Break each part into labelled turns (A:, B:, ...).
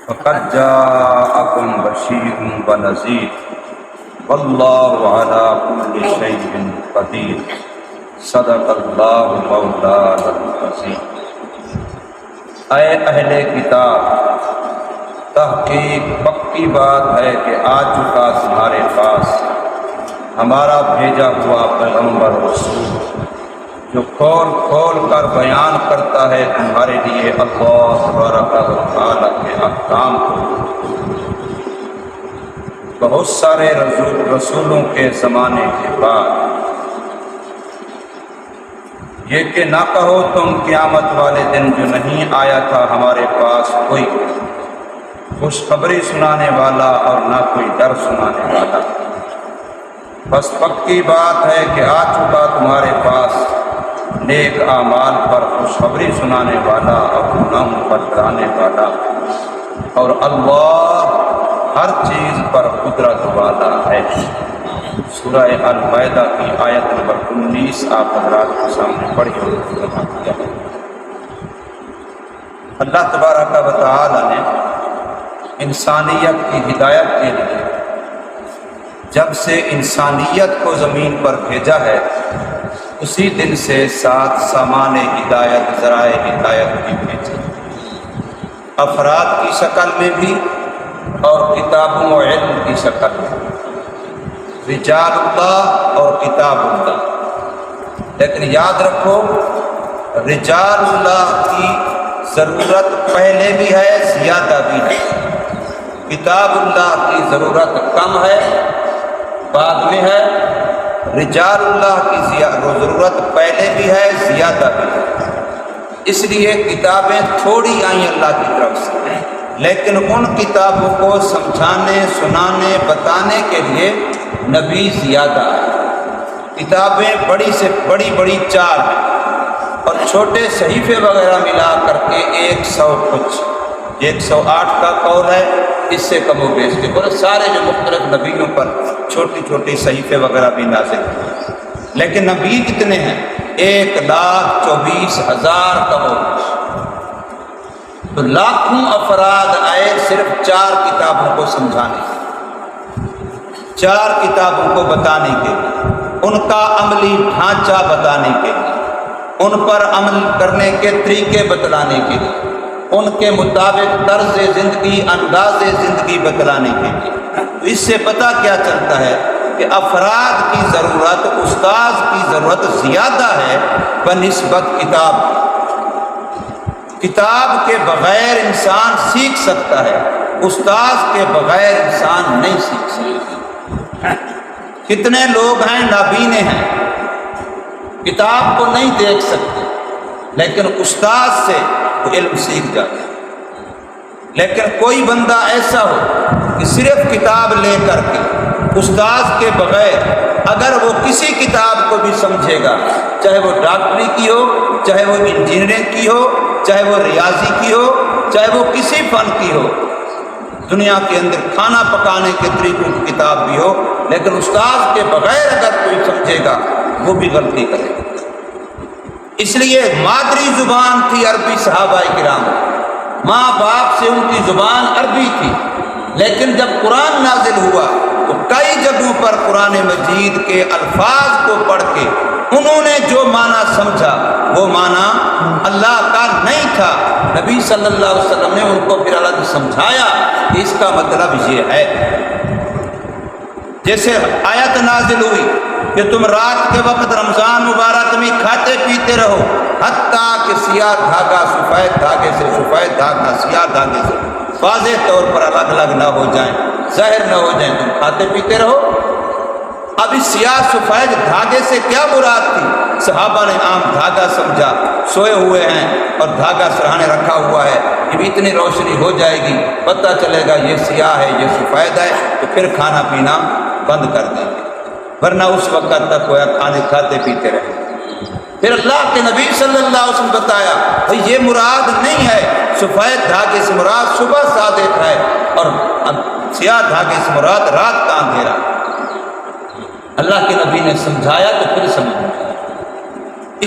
A: فقد جاءكم بشير ونذير والله على كل شيء قدير صدق اللہ مولانا العظیم۔ اے اہل کتاب، تحقیق پکی بات ہے کہ آ چکا تمہارے پاس ہمارا بھیجا ہوا پیغمبر رسول، جو کھول کھول کر بیان کرتا ہے تمہارے لیے اللہ تبارک و تعالیٰ کے احکام کو۔ بہت سارے رسولوں کے زمانے کے بعد یہ کہ نہ کہو تم قیامت والے دن جو نہیں آیا تھا ہمارے پاس کوئی خوشخبری سنانے والا اور نہ کوئی ڈر سنانے والا، بس پکی بات ہے کہ آ چکا تمہارے پاس نیک اعمال پر خوشخبری سنانے والا اور گناہوں پر ڈرانے والا، اور اللہ ہر چیز پر قدرت والا ہے۔ سورہ المائدہ کی آیت نمبر 19 آپ حضرات کے سامنے پڑھی اور ترجمہ کیا ہے۔ اللہ تبارک و تعالی نے انسانیت کی ہدایت کے لیے جب سے انسانیت کو زمین پر بھیجا ہے، اسی دن سے 7 سامان ہدایت، ذرائع ہدایت بھی بھیجے، افراد کی شکل میں بھی اور کتابوں و علم کی شکل میں، رجال اللہ اور کتاب اللہ۔ لیکن یاد رکھو، رجال اللہ کی ضرورت پہلے بھی ہے، زیادہ بھی ہے، کتاب اللہ کی ضرورت کم ہے، بعد میں ہے۔ رجال اللہ کی ضرورت پہلے بھی ہے، زیادہ بھی ہے۔ اس لیے کتابیں تھوڑی آئیں اللہ کی طرف سے، لیکن ان کتابوں کو سمجھانے، سنانے، بتانے کے لیے نبی زیادہ ہے۔ کتابیں بڑی سے بڑی 4 ہیں، اور چھوٹے صحیفے وغیرہ ملا کر کے 100 کچھ، 108 کا قول ہے، اس سے کم و بیش کے بولے سارے جو مختلف نبیوں پر چھوٹی چھوٹی صحیفے وغیرہ بھی نازل ہوئے، لیکن نبی کتنے ہیں؟ 1,24,000 کا قول۔ تو لاکھوں افراد آئے صرف 4 کتابوں کو سمجھانے، 4 کتابوں کو بتانے کے لیے، ان کا عملی ڈھانچہ بتانے کے لیے، ان پر عمل کرنے کے طریقے بتلانے کے لیے، ان کے مطابق طرز زندگی، انداز زندگی بتلانے کے لیے۔ تو اس سے پتہ کیا چلتا ہے کہ افراد کی ضرورت، استاذ کی ضرورت زیادہ ہے بنسبت کتاب۔ کتاب کے بغیر انسان سیکھ سکتا ہے، استاذ کے بغیر انسان نہیں سیکھ سکتا۔ کتنے لوگ ہیں نابینے ہیں، کتاب کو نہیں دیکھ سکتے، لیکن استاذ سے وہ علم سیکھ جاتے ہیں۔ لیکن کوئی بندہ ایسا ہو کہ صرف کتاب لے کر کے، استاذ کے بغیر اگر وہ کسی کتاب کو بھی سمجھے گا، چاہے وہ ڈاکٹری کی ہو، چاہے وہ انجینئرنگ کی ہو، چاہے وہ ریاضی کی ہو، چاہے وہ کسی فن کی ہو، دنیا کے اندر کھانا پکانے کے طریقوں کی کتاب بھی ہو، لیکن استاذ کے بغیر اگر کوئی سمجھے گا وہ بھی غلطی کرے گا۔ اس لیے مادری زبان تھی عربی صحابہ کرام، ماں باپ سے ان کی زبان عربی تھی، لیکن جب قرآن نازل ہوا تو کئی جگہوں پر قرآن مجید کے الفاظ کو پڑھ کے انہوں نے جو معنی سمجھا وہ معنی اللہ کا نہیں تھا۔ نبی صلی اللہ علیہ وسلم نے ان کو پھر الگ سمجھایا کہ اس کا مطلب یہ ہے۔ جیسے آیت نازل ہوئی کہ تم رات کے وقت رمضان مبارک میں کھاتے پیتے رہو حتیٰ کہ سیاہ دھاگا سفید دھاگے سے، سفید دھاگا سیاہ دھاگے سے واضح طور پر الگ الگ نہ ہو جائیں، ظاہر نہ ہو جائیں، تم کھاتے پیتے رہو۔ اب اس سیاہ سفید دھاگے سے کیا مراد تھی؟ صحابہ نے عام دھاگا سمجھا، سوئے ہوئے ہیں اور دھاگا سرہانے رکھا ہوا ہے، جب اتنی روشنی ہو جائے گی پتہ چلے گا یہ سیاہ ہے یہ سفید ہے، تو پھر کھانا پینا بند کر دیں گے، ورنہ اس وقت تک ہوا کھاتے پیتے رہے۔ پھر اللہ کے نبی صلی اللہ علیہ وسلم بتایا بھئی یہ مراد نہیں ہے، سفید دھاگے سے مراد صبح صادق ہے اور سیاہ دھاگے سے مراد رات کا اندھیرا۔ اللہ کے نبی نے سمجھایا تو پھر سمجھا۔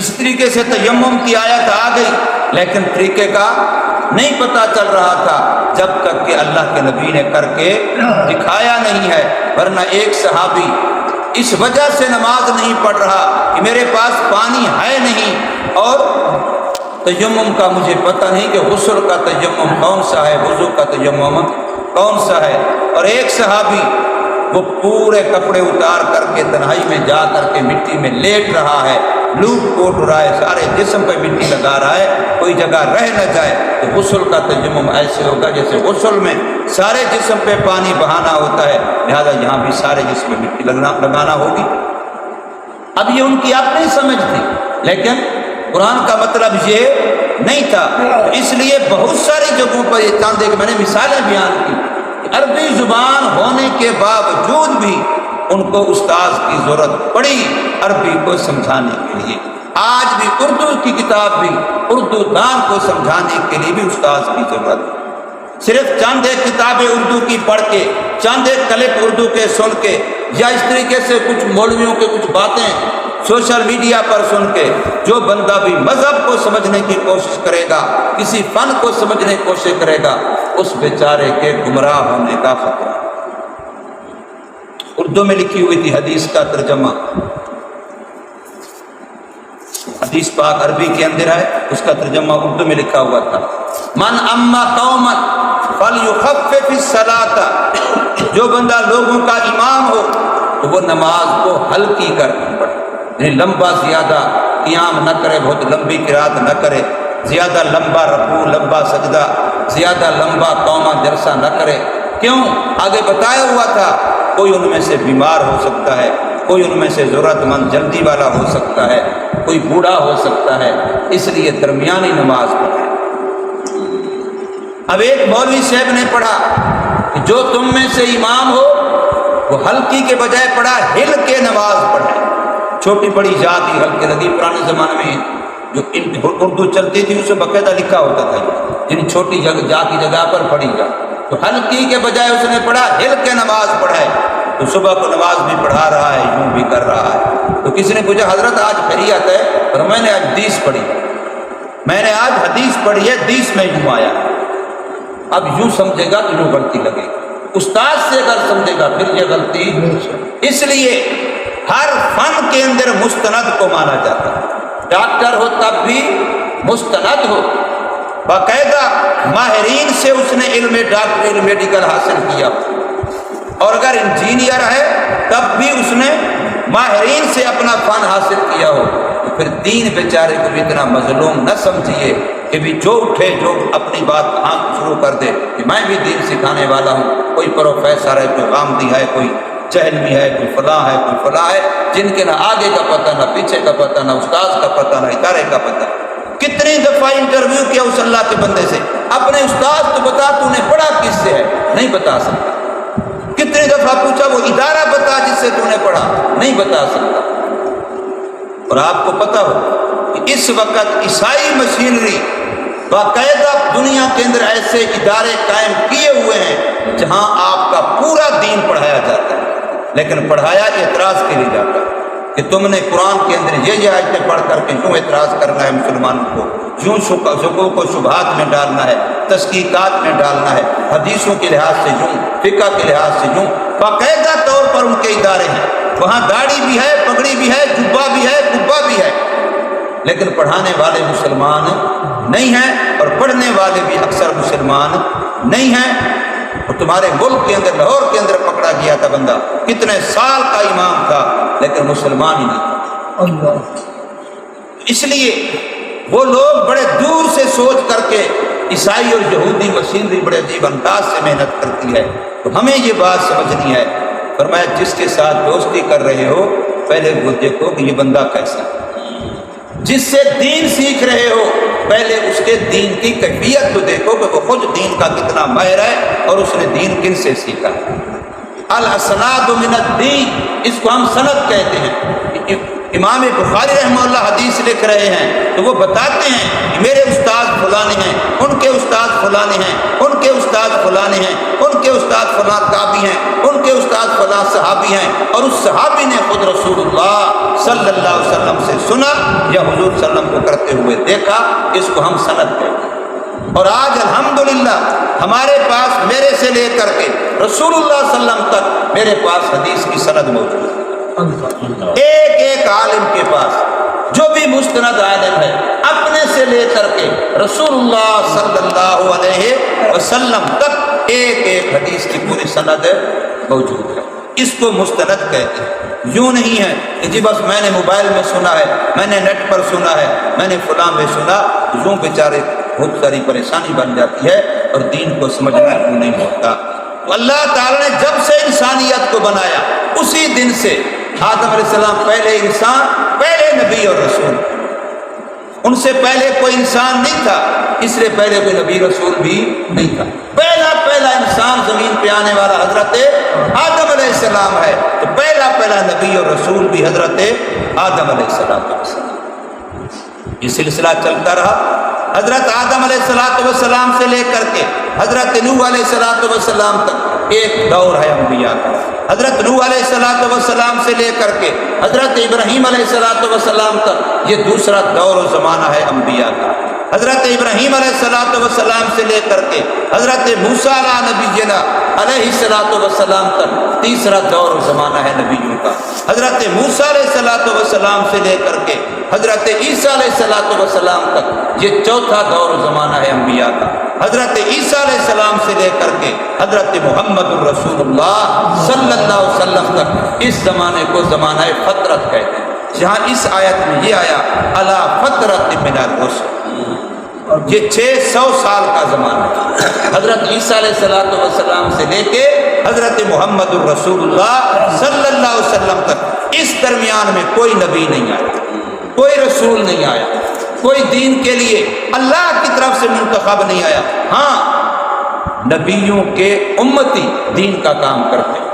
A: اس طریقے سے تیمم کی آیت آ گئی، لیکن طریقے کا نہیں پتہ چل رہا تھا جب تک کہ اللہ کے نبی نے کر کے دکھایا نہیں ہے، ورنہ ایک صحابی اس وجہ سے نماز نہیں پڑھ رہا کہ میرے پاس پانی ہے نہیں، اور تیمم کا مجھے پتہ نہیں کہ غسل کا تیمم کون سا ہے، وضو کا تیمم کون سا ہے، اور ایک صحابی وہ پورے کپڑے اتار کر کے تنہائی میں جا کر کے مٹی میں لیٹ رہا ہے، لوٹ پوٹ رہا ہے، سارے جسم پہ مٹی لگا رہا ہے، کوئی جگہ رہ نہ جائے۔ تو غسل کا تیمم ایسے ہوگا جیسے غسل میں سارے جسم پہ پانی بہانا ہوتا ہے، لہذا یہاں بھی سارے جسم میں مٹی لگانا ہوگی۔ اب یہ ان کی اپنی سمجھ تھی، لیکن قرآن کا مطلب یہ نہیں تھا، اس لیے بہت ساری جگہوں پر یہ چاند ایک میں نے مثالیں بیان کی، عربی زبان ہونے کے باوجود بھی ان کو استاذ کی ضرورت پڑی عربی کو سمجھانے کے لیے۔ آج بھی اردو کی کتاب بھی اردو دان کو سمجھانے کے لیے بھی استاذ کی ضرورت ہے۔ صرف چند ایک کتابیں اردو کی پڑھ کے، چند ایک کلپ اردو کے سن کے، یا اس طریقے سے کچھ مولویوں کے کچھ باتیں سوشل میڈیا پر سن کے جو بندہ بھی مذہب کو سمجھنے کی کوشش کرے گا، کسی فن کو سمجھنے کی کوشش کرے گا، اس بیچارے کے گمراہ ہونے کا خطرہ۔ اردو میں لکھی ہوئی تھی حدیث کا ترجمہ، حدیث پاک عربی کے اندر ہے، اس کا ترجمہ اردو میں لکھا ہوا تھا، من اما قوما فلیخفف الصلاۃ، جو بندہ لوگوں کا امام ہو تو وہ نماز کو ہلکی کر پڑھے، یعنی لمبا زیادہ قیام نہ کرے، بہت لمبی قرات نہ کرے، زیادہ لمبا رکوع، لمبا سجدہ، زیادہ لمبا قوما جلسہ نہ کرے۔ کیوں؟ آگے بتایا ہوا تھا کوئی ان میں سے بیمار ہو سکتا ہے، کوئی ان میں سے ضرورت مند جلدی والا ہو سکتا ہے، کوئی بوڑھا ہو سکتا ہے، اس لیے درمیانی نماز پڑھے۔ اب ایک مولوی صاحب نے پڑھا کہ جو تم میں سے امام ہو وہ ہلکی کے بجائے پڑھا ہل کے نماز پڑھے۔ چھوٹی بڑی ذات ہی ہلکے لگی، پرانے زمانے میں جو اردو چلتی تھی اس میں باقاعدہ لکھا ہوتا تھا جن چھوٹی جا کی جگہ پر پڑھی جا، تو ہلکی کے بجائے اس نے پڑھا ہل کے نماز پڑھے۔ تو صبح کو نماز بھی پڑھا رہا ہے، یوں بھی کر رہا ہے۔ تو کسی نے پوچھا حضرت آج خیریت ہے؟ اور میں نے آج حدیث پڑھی، میں نے آج حدیث پڑھی ہے، حدیث میں یوں آیا۔ اب یوں سمجھے گا تو یوں غلطی لگے گی، استاد سے اگر سمجھے گا پھر یہ غلطی۔ اس لیے ہر فن کے اندر مستند کو مانا جاتا ہے، ڈاکٹر ہو تب بھی مستند ہو، باقاعدہ ماہرین سے اس نے علم ڈاکٹری میڈیکل حاصل کیا، اور اگر انجینئر ہے تب بھی اس نے ماہرین سے اپنا فن حاصل کیا ہو۔ تو پھر دین بیچارے کو بھی اتنا مظلوم نہ سمجھیے کہ بھی جو اٹھے جو اپنی بات کہاں شروع کر دے کہ میں بھی دین سکھانے والا ہوں، کوئی پروفیسر ہے، کوئی غامدی ہے، کوئی جہلمی ہے، کوئی فلاں ہے، کوئی فلاں ہے، جن کے نہ آگے کا پتہ، نہ پیچھے کا پتہ، نہ استاد کا پتہ، نہ ادارے کا پتہ۔ کتنی دفعہ انٹرویو کیا اس اللہ کے بندے سے، اپنے استاد تو بتا تو نے پڑھا کس سے ہے، نہیں بتا سکتا۔ کتنی دفعہ پوچھا وہ ادارہ بتا جس سے تو نے پڑھا، نہیں بتا سکتا۔ اور آپ کو پتہ ہو کہ اس وقت عیسائی مشینری باقاعدہ دنیا کے اندر ایسے ادارے قائم کیے ہوئے ہیں جہاں آپ کا پورا دین پڑھایا جاتا ہے، لیکن پڑھایا اعتراض کے لیے جاتا ہے کہ تم نے قرآن کے اندر یہ آیتیں پڑھ کر کے یوں اعتراض کرنا ہے مسلمانوں کو، یوں شکوک و شبہات میں ڈالنا ہے، تشکیکات میں ڈالنا ہے، حدیثوں کے لحاظ سے یوں، فقہ کے لحاظ سے یوں، باقاعدہ طور پر ان کے ادارے ہیں، وہاں داڑھی بھی ہے، پگڑی بھی ہے، جبہ بھی ہے، قبہ بھی ہے، لیکن پڑھانے والے مسلمان نہیں ہیں، اور پڑھنے والے بھی اکثر مسلمان نہیں ہیں۔ اور تمہارے ملک کے اندر، لاہور کے اندر پکڑا گیا تھا بندہ، کتنے سال کا امام تھا لیکن مسلمان ہی نہیں تھا۔ اس لیے وہ لوگ بڑے دور سے سوچ کر کے، عیسائی اور یہودی مشینری بڑے عجیب انداز سے محنت کرتی ہے، تو ہمیں یہ بات سمجھنی ہے۔ فرمایا جس کے ساتھ دوستی کر رہے ہو پہلے وہ دیکھو کہ یہ بندہ کیسا ہے، جس سے دین سیکھ رہے ہو پہلے اس کے دین کی کیفیت تو دیکھو کہ وہ خود دین کا کتنا ماہر ہے اور اس نے دین کن سے سیکھا ہے۔ الاسناد من الدین، اس کو ہم سند کہتے ہیں۔ امام بخاری رحمہ اللہ حدیث لکھ رہے ہیں تو وہ بتاتے ہیں کہ میرے استاد فلانے ہیں، ان کے استاد فلانے ہیں، ان کے استاد فلانے ہیں، ان کے استاد فلاں تابعی ہیں، ان کے استاد فلاں صحابی ہیں، اور اس صحابی نے خود رسول اللہ صلی اللہ علیہ وسلم سے سنا یا حضور صلی اللہ علیہ وسلم کو کرتے ہوئے دیکھا، اس کو ہم سند کہتے ہیں۔ اور آج الحمدللہ ہمارے پاس میرے سے لے کر کے رسول اللہ صلی اللہ علیہ وسلم تک میرے پاس حدیث کی سند موجود ہے، ایک ایک عالم کے پاس، جو بھی مستند عالم ہے اپنے سے لے کر کے رسول اللہ صلی اللہ علیہ وسلم تک ایک ایک حدیث کی پوری سند موجود ہے۔ اس کو مستند کہتے ہیں۔ یوں نہیں ہے کہ جی بس میں نے موبائل میں سنا ہے، میں نے نیٹ پر سنا ہے، میں نے فلاں میں سنا، یوں بیچارے بہت ساری پریشانی بن جاتی ہے اور دین کو سمجھنا کیوں نہیں ہوتا۔ تو اللہ تعالیٰ نے جب سے انسانیت کو بنایا اسی دن سے آدم علیہ السلام پہلے انسان، پہلے نبی اور رسول، ان سے پہلے کوئی انسان نہیں تھا، اس لیے پہلے کوئی نبی رسول بھی نہیں تھا۔ پہلا انسان زمین پہ آنے والا حضرت آدم علیہ السلام ہے، تو پہلا نبی اور رسول بھی حضرت آدم علیہ السلام۔ یہ سلسلہ چلتا رہا حضرت آدم علیہ السلام سے لے کر کے حضرت نوح علیہ السلام تک ایک دور ہے انبیاء کا۔ حضرت نوح علیہ السلام سے لے کر کے حضرت ابراہیم علیہ السلام تک یہ دوسرا دور و زمانہ ہے انبیاء کا۔ حضرت ابراہیم علیہ السلام سے لے کر کے حضرت موسیٰ نبینا علیہ السلام تک تیسرا دور و زمانہ ہے نبیوں کا۔ حضرت موسیٰ علیہ السلام سے لے کر کے حضرت عیسیٰ علیہ السلام تک یہ چوتھا دور و زمانہ ہے انبیاء کا۔ حضرت عیسیٰ علیہ السلام سے لے کر کے حضرت محمد الرسول اللہ صلی اللہ علیہ وسلم تک اس زمانے کو زمانہ فطرت کہتے ہیں۔ جہاں اس آیت میں یہ آیا علی فترۃ من الرسل، یہ 600 سال کا زمانہ ہے، حضرت عیسیٰ علیہ السلام سے لے کے حضرت محمد الرسول اللہ صلی اللہ علیہ وسلم تک۔ اس درمیان میں کوئی نبی نہیں آیا، کوئی رسول نہیں آیا، کوئی دین کے لیے اللہ کی طرف سے منتخب نہیں آیا۔ ہاں، نبیوں کے امتی دین کا کام کرتے ہیں۔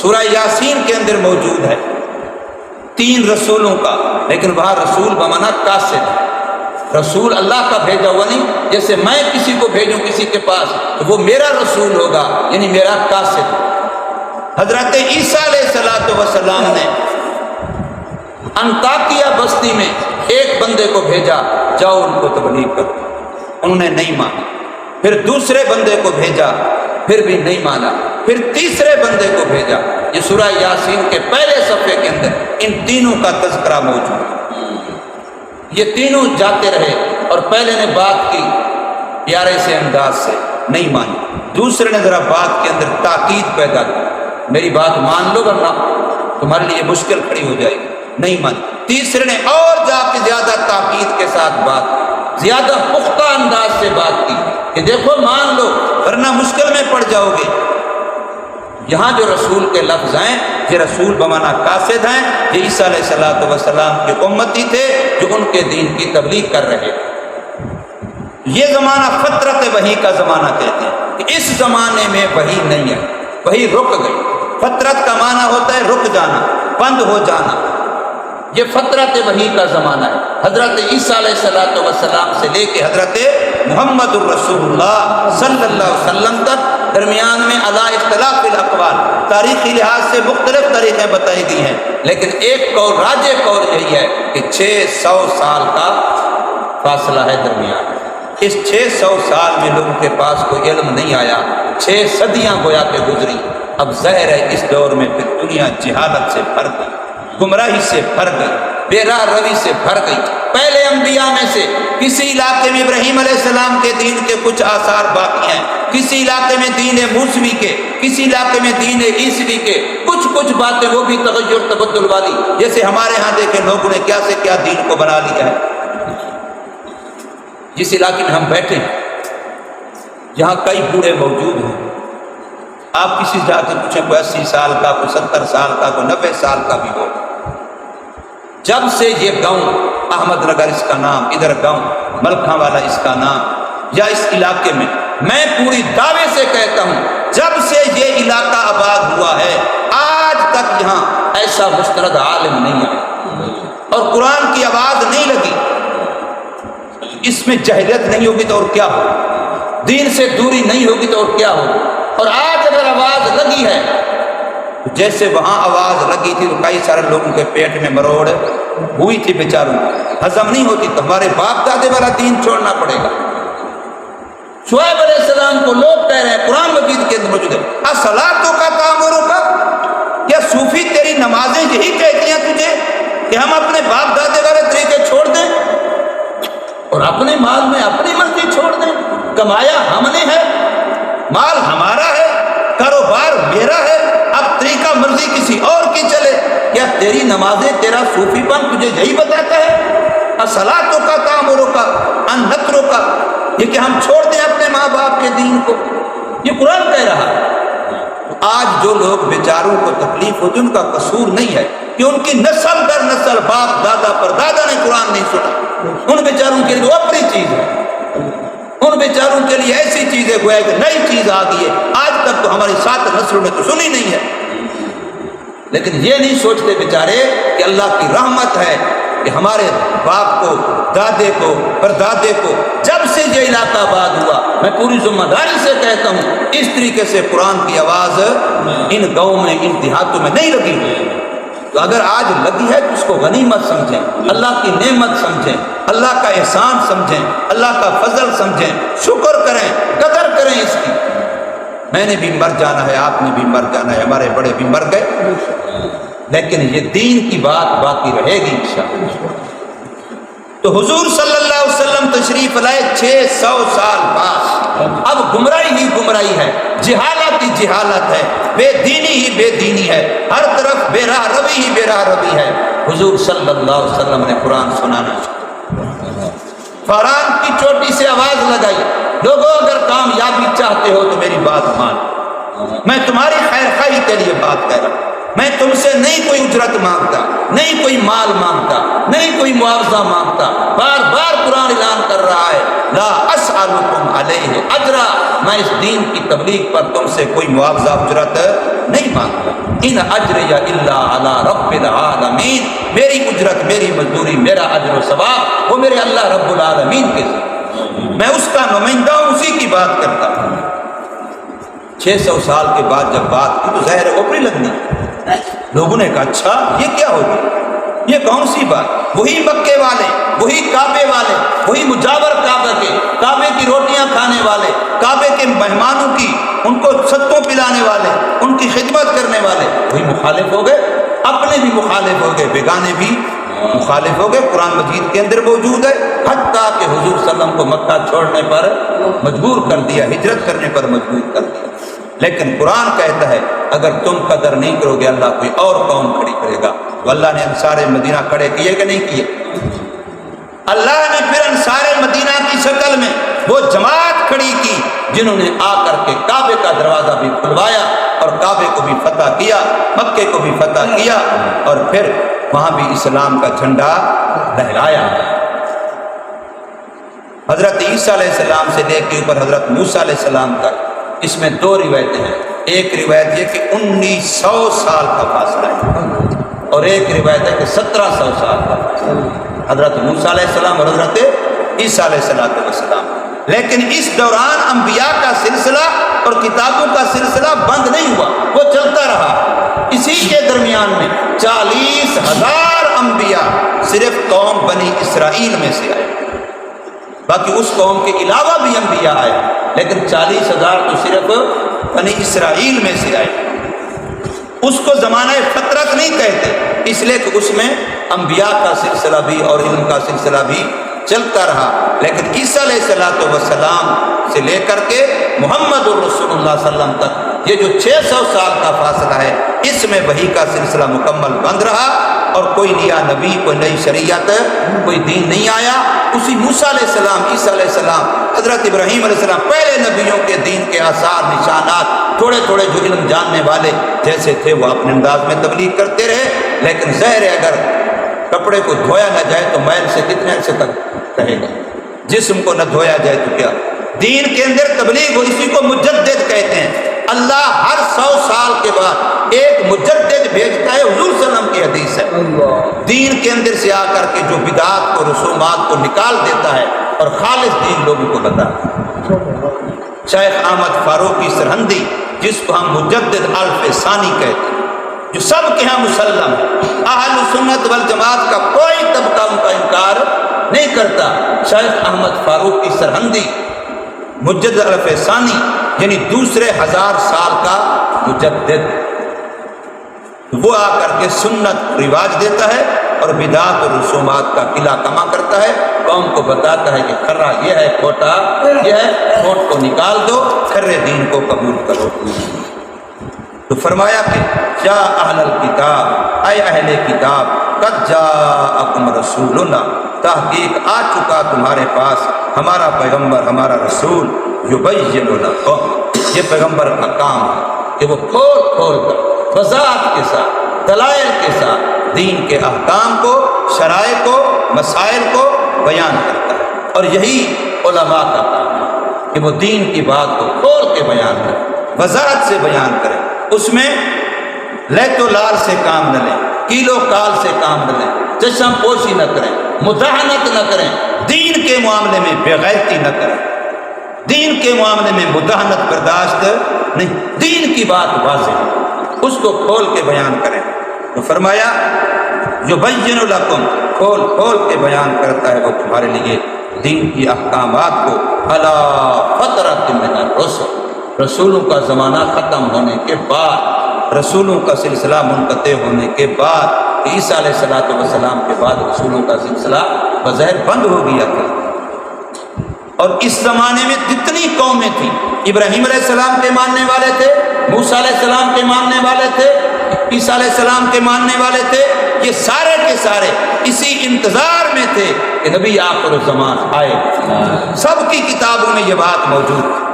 A: سورہ یاسین کے اندر موجود ہے 3 رسولوں کا، لیکن وہاں رسول بمانا قاصد ہے۔ رسول اللہ کا بھیجا ہوا نہیں، جیسے میں کسی کو بھیجوں کسی کے پاس تو وہ میرا رسول ہوگا، یعنی میرا قاصد۔ حضرت عیسیٰ علیہ السلام نے انطاکیہ بستی میں ایک بندے کو بھیجا، جاؤ ان کو تبلیغ کرو، انہوں نے نہیں مانا۔ پھر دوسرے بندے کو بھیجا، پھر بھی نہیں مانا۔ پھر تیسرے بندے کو بھیجا۔ یہ سورہ یاسین کے پہلے صفحے کے اندر ان تینوں کا تذکرہ موجود ہے۔ یہ تینوں جاتے رہے اور پہلے نے بات کی پیارے سے انداز سے، نہیں مانی۔ دوسرے نے ذرا بات کے اندر تاکید پیدا کی، میری بات مان لو ورنہ تمہارے لیے مشکل کھڑی ہو جائے گی، نہیں مانی۔ تیسرے نے اور جا کے زیادہ تاکید کے ساتھ بات کی، زیادہ پختہ انداز سے بات کی کہ دیکھو مان لو ورنہ مشکل میں پڑ جاؤ گے۔ یہاں جو رسول کے لفظ ہیں یہ رسول بمانا قاصد ہیں، یہ عیسیٰ علیہ السلام کے امتی تھے جو ان کے دین کی تبلیغ کر رہے تھے۔ یہ زمانہ فترت وحی کا زمانہ کہتے ہیں کہ اس زمانے میں وحی نہیں ہے، وحی رک گئی۔ فترت کا معنی ہوتا ہے رک جانا، بند ہو جانا۔ یہ فترت وحی کا زمانہ ہے۔ حضرت عیسیٰ علیہ السلام سے لے کے حضرت محمد الرسول اللہ صلی اللہ علیہ وسلم تک درمیان میں علی اختلاف الاقوال، تاریخی لحاظ سے مختلف طریقے بتائی گئی ہیں، لیکن ایک قول راجح قول یہی ہے کہ 600 سال کا فاصلہ ہے درمیان میں۔ اس 600 سال میں لوگوں کے پاس کوئی علم نہیں آیا، 6 صدیاں گویا کہ گزری۔ اب ظاہر ہے اس دور میں پھر دنیا جہالت سے بھر گئی، گمراہی سے بھر گئی، بے راہ روی سے بھر گئی۔ پہلے انبیاء میں سے کسی علاقے میں ابراہیم علیہ السلام کے دین کے کچھ آثار باقی ہیں، کسی علاقے میں دین موسوی کے، کسی علاقے میں دین عیسوی کے کچھ باتیں وہ بھی تغیر تبدل والی، جیسے ہمارے ہاں دیکھیں لوگوں نے کیا سے کیا دین کو بنا لیا ہے۔ جس علاقے میں ہم بیٹھے ہیں جہاں کئی بوڑھے موجود ہیں، آپ کسی جا کے پوچھیں کوئی 80 سال کا، کوئی 70 سال کا، کوئی 90 سال کا بھی ہو، جب سے یہ گاؤں احمد نگر اس کا نام، ادھر گاؤں ملکھاں والا اس کا نام، یا اس علاقے میں پوری دعوے سے کہتا ہوں جب سے یہ علاقہ آباد ہوا ہے آج تک یہاں ایسا مستند عالم نہیں آیا اور قرآن کی آواز نہیں لگی۔ اس میں جہلیت نہیں ہوگی تو اور کیا ہوگی، دین سے دوری نہیں ہوگی تو اور کیا ہوگی۔ اور آج اگر آواز لگی ہے جیسے وہاں آواز لگی تھی تو کئی سارے لوگوں کے پیٹ میں مروڑ ہوئی تھی، بیچاروں ہضم نہیں ہوتی، تو ہمارے باپ دادے والا دین چھوڑنا پڑے گا۔ شعیب علیہ السلام کو لوگ کہہ رہے ہیں، قرآن مجید کے اندر موجود ہے، اصلاۃ کا تعمروں کا، یا صوفی تیری نمازیں یہی کہتی ہیں تجھے کہ ہم اپنے باپ دادے والے طریقے چھوڑ دیں اور اپنے مال میں اپنی مرضی چھوڑ دیں؟ کمایا ہم نے ہے، مال ہمارا ہے، کاروبار میرا ہے، اب طریقہ مرضی کسی اور کی چلے؟ کیا تیری نمازیں، تیرا صوفی پن تجھے یہی بتاتا ہے؟ اصلاۃ کا تعمروں کا ان نتروں کا، یہ کہ ہم چھوڑ دیں اپنے ماں باپ کے دین کو، یہ قرآن کہہ رہا ہے۔ آج جو لوگ بیچاروں کو تکلیف ہوتی، ان کا قصور نہیں ہے کہ ان کی نسل در نسل باپ دادا پر دادا نے قرآن نہیں سنا، ان بیچاروں کے لیے وہ اپنی چیز ہے، ان بیچاروں کے لیے ایسی چیز ہے گویا کہ نئی چیز آ گئی ہے، آج تک تو ہماری 7 نسلوں نے تو سنی نہیں ہے۔ لیکن یہ نہیں سوچتے بیچارے کہ اللہ کی رحمت ہے کہ ہمارے باپ کو، دادے کو، پردادے کو جب سے یہ علاقہ آباد ہوا، میں پوری ذمہ داری سے کہتا ہوں، اس طریقے سے قرآن کی آواز ان گاؤں میں، ان دیہاتوں میں نہیں لگی۔ تو اگر آج لگی ہے تو اس کو غنیمت سمجھیں، اللہ کی نعمت سمجھیں، اللہ کا احسان سمجھیں، اللہ کا فضل سمجھیں، شکر کریں، قدر کریں اس کی۔ میں نے بھی مر جانا ہے، آپ نے بھی مر جانا ہے، ہمارے بڑے بھی مر گئے، لیکن یہ دین کی بات باقی رہے گی انشاءاللہ۔ تو حضور صلی اللہ علیہ وسلم تشریف لائے 600 سال بعد، اب گمراہی ہی گمراہی ہے، جہالت ہی جہالت ہے، بے دینی ہی بے دینی ہے، ہر طرف بے راہ روی ہی بے راہ روی ہے۔ حضور صلی اللہ علیہ وسلم نے قرآن سنانا شروع، فاران کی چوٹی سے آواز لگائی، لوگوں اگر کامیابی چاہتے ہو تو میری بات مان، میں تمہاری خیر خواہی کے لیے بات کہہ رہا ہوں، میں تم سے نہیں کوئی اجرت مانگتا، نہیں کوئی مال مانگتا، نہیں کوئی معاوضہ مانگتا، بار بار قرآن اعلان کر رہا ہے لا اسألکم علیہ اجرا، میں اس دین کی تبلیغ پر تم سے کوئی معاوضہ اجرت نہیں مانگتا، ان اجریہ الا علی رب العالمین، میری اجرت، میری مزدوری، میرا اجر و ثواب وہ میرے اللہ رب العالمین کے ساتھ، میں اس کا نمائندہ ہوں، اسی کی بات کرتا ہوں۔ 600 سال کے بعد جب بات کی تو ظاہر ہے اوپری لگنی، لوگوں نے کہا اچھا یہ کیا ہوگی، یہ کون سی بات، وہی مکے والے، وہی کعبے والے، وہی مجاور کعبے کے، کعبے کی روٹیاں کھانے والے، کعبے کے مہمانوں کی، ان کو ستوں پلانے والے، ان کی خدمت کرنے والے، وہی مخالف ہو گئے، اپنے بھی مخالف ہو گئے، بیگانے بھی مخالف ہو گئے۔ قرآن مجید کے اندر موجود ہے، حتیٰ کہ حضور صلی اللہ علیہ وسلم کو مکہ چھوڑنے پر مجبور کر دیا، ہجرت کرنے پر مجبور کر دیا۔ لیکن قرآن کہتا ہے اگر تم قدر نہیں کرو گے اللہ کوئی اور قوم کھڑی کرے گا۔ تو اللہ نے انصار مدینہ کھڑے کیے کہ نہیں کیے؟ اللہ نے پھر انصار مدینہ کی شکل میں وہ جماعت کھڑی کی جنہوں نے آ کر کے کعبے کا دروازہ بھی کھلوایا اور کعبے کو بھی فتح کیا، مکے کو بھی فتح کیا، اور پھر وہاں بھی اسلام کا جھنڈا لہرایا۔ حضرت عیسیٰ علیہ السلام سے لے کے اوپر حضرت موسیٰ علیہ السلام تک، اس میں 2 روایتیں ہیں، ایک روایت یہ کہ 1900 سال کا فاصلہ ہے، اور ایک روایت ہے کہ 1700 سال کا فاصلہ ہے، حضرت موسیٰ علیہ السلام اور حضرت عیسیٰ علیہ السلام۔ لیکن اس دوران انبیاء کا سلسلہ اور کتابوں کا سلسلہ بند نہیں ہوا، وہ چلتا رہا۔ اسی کے درمیان میں 40,000 انبیاء صرف قوم بنی اسرائیل میں سے آئے، باقی اس قوم کے علاوہ بھی انبیاء آئے، لیکن 40,000 تو صرف بنی اسرائیل میں سے آئے۔ اس کو زمانہ فترت نہیں کہتے، اس لیے کہ اس میں انبیاء کا سلسلہ بھی اور علم کا سلسلہ بھی چلتا رہا۔ لیکن عیسیٰ علیہ السلام سے لے کر کے محمد الرسول اللہ صلی اللہ علیہ وسلم تک یہ جو 600 سال کا فاصلہ ہے، اس میں وحی کا سلسلہ مکمل بند رہا، اور کوئی نیا نبی، کوئی نئی شریعت، کوئی دین نہیں آیا۔ اسی موسیٰ علیہ السلام، عیسیٰ علیہ السلام، حضرت ابراہیم علیہ السلام، پہلے نبیوں کے دین کے آثار، نشانات، تھوڑے تھوڑے جو علم جاننے والے جیسے تھے وہ اپنے انداز میں تبلیغ کرتے رہے۔ لیکن ظاہر ہے اگر کپڑے کو دھویا نہ جائے تو میل سے کتنے عرصے تک رہے گا، جسم کو نہ دھویا جائے تو کیا۔ دین کے اندر تبلیغ ہو، اسی کو مجدد کہتے ہیں۔ اللہ ہر 100 سال کے بعد ایک مجدد بھیجتا ہے، حضور صلی اللہ علیہ وسلم کی حدیث ہے، دین کے اندر سے آ کر کے جو بدعات کو، رسومات کو نکال دیتا ہے اور خالص دین لوگوں کو بتاتا ہے۔ شیخ احمد فاروقی سرہندی، جس کو ہم مجدد الف ثانی کہتے ہیں، جو سب کے ہاں مسلم ہے، اہل سنت والجماعت کا کوئی طبقہ ان کا انکار نہیں کرتا۔ شیخ احمد فاروقی سرہندی مجدد الف ثانی یعنی دوسرے 1000 سال کا مجدد، وہ آ کر کے سنت رواج دیتا ہے اور بدعات اور رسومات کا قلعہ کما کرتا ہے، قوم کو بتاتا ہے کہ کھرا یہ ہے، کھوٹا یہ ہے، کھوٹ کو نکال دو، کھرے دین کو قبول کرو۔ تو فرمایا کہ یا اہل الکتاب، اے اہل کتاب، قد جاءکم رسولنا، تحقیق آ چکا تمہارے پاس ہمارا پیغمبر، ہمارا رسول، یبین لکم، یہ پیغمبر کا کام ہے کہ وہ کھول کھول کر وضاحت کے ساتھ، دلائل کے ساتھ دین کے احکام کو، شرائع کو، مسائل کو بیان کرتا ہے، اور یہی علماء کا کام ہے کہ وہ دین کی بات کو کھول کے بیان کریں، وضاحت سے بیان کریں، اس میں لیت و لال سے کام نہ لیں، کیلو کال سے کام نہ لیں، چشم پوشی نہ کریں، مداہنت نہ کریں، دین کے معاملے میں بے غیرتی نہ کریں، دین کے معاملے میں مداہنت برداشت نہیں، دین کی بات واضح ہے، اس کو کھول کے بیان کریں۔ تو فرمایا یبین لکم، کھول کھول کے بیان کرتا ہے وہ تمہارے لیے دین کی احکامات کو، علی فترۃ من الرسل، رسولوں کا زمانہ ختم ہونے کے بعد، رسولوں کا سلسلہ منقطع ہونے کے بعد، عیسیٰ علیہ السلام کے بعد رسولوں کا سلسلہ بظاہر بند ہو گیا تھا، اور اس زمانے میں جتنی قومیں تھیں، ابراہیم علیہ السلام کے ماننے والے تھے، موسیٰ علیہ السلام کے ماننے والے تھے، عیسیٰ علیہ السلام کے ماننے والے تھے، یہ سارے کے سارے اسی انتظار میں تھے کہ نبی آخر الزمان آئے۔ سب کی کتابوں میں یہ بات موجود تھی،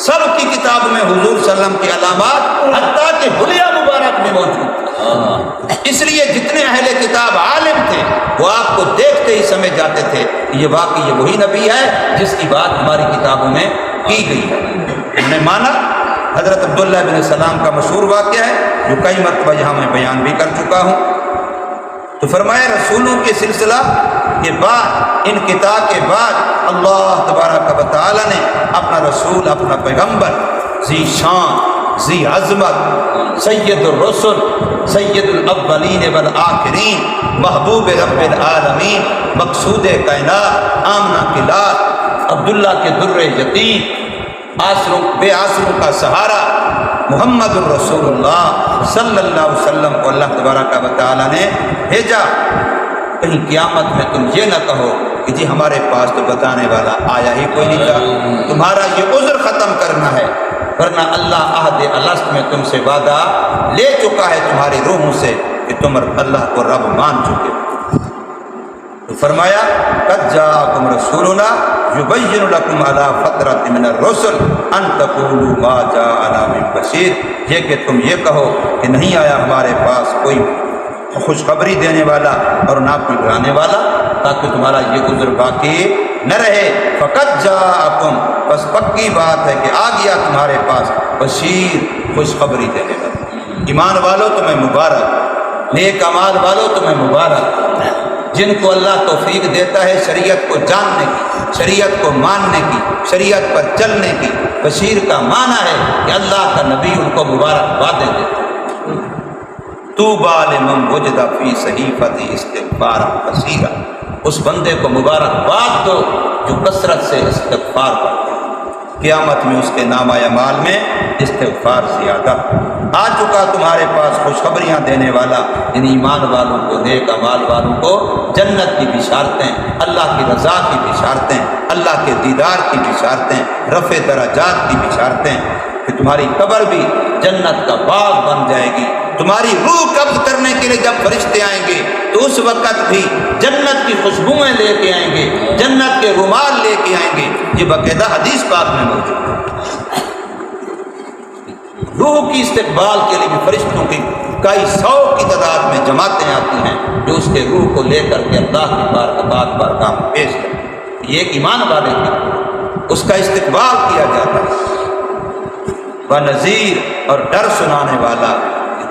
A: سب کی کتابوں میں حضور صلی اللہ علیہ وسلم کی علامات حتیٰ کہ حلیہ مبارک میں موجود تھی، اس لیے جتنے اہل کتاب عالم تھے وہ آپ کو دیکھتے ہی سمجھ جاتے تھے کہ یہ واقعی یہ وہی نبی ہے جس کی بات ہماری کتابوں میں کی گئی ہے۔ انہوں نے مانا۔ حضرت عبداللہ بن سلام کا مشہور واقعہ ہے جو کئی مرتبہ یہاں میں بیان بھی کر چکا ہوں۔ تو فرمایا رسولوں کے سلسلہ کے بعد، انقطاع کے بعد، اللہ تبارک و تعالی نے اپنا رسول، اپنا پیغمبر، ذی شان، ذی عظمت، سید الرسل، سید الاولین والآخرین، محبوب رب العالمین، مقصود کائنات، آمنہ کی لات، عبداللہ کے در یتیم، بے آسروں کا سہارا، محمد الرسول اللہ صلی اللہ علیہ وسلم کو اللہ تبارک و تعالی نے بھیجا۔ کہیں قیامت میں تم یہ نہ کہو کہ جی ہمارے پاس تو بتانے والا آیا ہی کوئی نہیں تھا، تمہارا یہ عذر ختم کرنا ہے، ورنہ اللہ عہد الست میں تم سے وعدہ لے چکا ہے تمہاری روحوں سے کہ تم اللہ کو رب مان چکے۔ تو فرمایا قد جاءکم رسولنا یبین لکم علی فترۃ من الرسل ان تقولوا ما جاءنا من بشیر، یہ کہ تم یہ کہو کہ نہیں آیا ہمارے پاس کوئی خوشخبری دینے والا اور نہ کوئی ڈرانے والا، تاکہ تمہارا یہ عذر باقی نہ رہے۔ فقد جاءکم، بس پکی بات ہے کہ آ گیا تمہارے پاس بشیر، خوشخبری دینے والا۔ ایمان والو تمہیں مبارک، نیک اعمال والو تمہیں مبارک، جن کو اللہ توفیق دیتا ہے شریعت کو جاننے کی، شریعت کو ماننے کی، شریعت پر چلنے کی۔ بشیر کا معنی ہے کہ اللہ کا نبی ان کو مبارکبادیں دیتا ہے۔ طوبیٰ لمن وجد فی صحیفۃ استغفارا کثیرا، اس بندے کو مبارکباد دو جو کثرت سے استغفار کرتا ہے، قیامت میں اس کے نامہ اعمال میں استغفار زیادہ۔ آ چکا تمہارے پاس خوشخبریاں دینے والا، ان ایمان والوں کو، نیک اعمال والوں کو جنت کی بشارتیں، اللہ کی رضا کی بشارتیں، اللہ کے دیدار کی بشارتیں، رفع درجات کی بشارتیں، کہ تمہاری قبر بھی جنت کا باغ بن جائے گی۔ تمہاری روح قبض کرنے کے لیے جب فرشتے آئیں گے تو اس وقت بھی جنت کی خوشبوئیں لے کے آئیں گے، جنت کے رومال لے کے آئیں گے۔ یہ باقاعدہ حدیث پاک میں موجود ہے۔ روح کی استقبال کے لیے بھی فرشتوں کی کئی سو کی تعداد میں جماعتیں آتی ہیں جو اس کے روح کو لے کر کے اللہ کی بارگاہ میں پیش کرتے۔ یہ ایک ایمان والے کی اس کا استقبال کیا جاتا ہے۔ نذیر اور ڈر سنانے والا،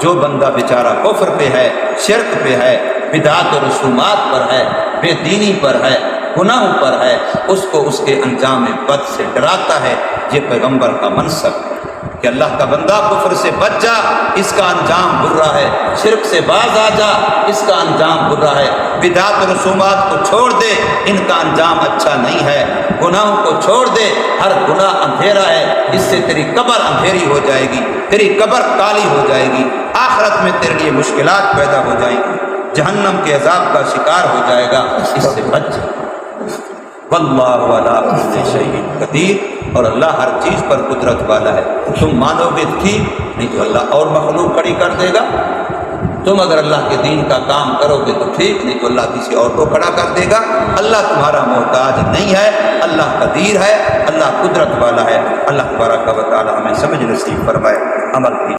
A: جو بندہ بیچارہ کفر پہ ہے، شرک پہ ہے، بدعات و رسومات پر ہے، بے دینی پر ہے، گناہوں پر ہے، اس کو اس کے انجام بد سے ڈراتا ہے۔ یہ پیغمبر کا منصب ہے کہ اللہ کا بندہ کفر سے بچ جا، اس کا انجام برا ہے، شرک سے باز آ جا، اس کا انجام برا ہے، بدعات و رسومات کو چھوڑ دے، ان کا انجام اچھا نہیں ہے، گناہوں کو چھوڑ دے، ہر گناہ اندھیرا ہے، اس سے تیری قبر اندھیری ہو جائے گی، تیری قبر کالی ہو جائے گی، آخرت میں تیرے لیے مشکلات پیدا ہو جائیں گی، جہنم کے عذاب کا شکار ہو جائے گا، اس سے بچ جا۔ واللہ علی کل شیء قدیر، اور اللہ ہر چیز پر قدرت والا ہے۔ تم مانو گے ٹھیک، نہیں تو اللہ اور مخلوق کھڑی کر دے گا۔ تم اگر اللہ کے دین کا کام کرو گے تو ٹھیک، نہیں تو اللہ کسی اور کو کھڑا کر دے گا۔ اللہ تمہارا محتاج نہیں ہے، اللہ قدیر ہے، اللہ قدرت والا ہے۔ اللہ تبارک و تعالی ہمیں سمجھ نصیب فرمائے، عمل کی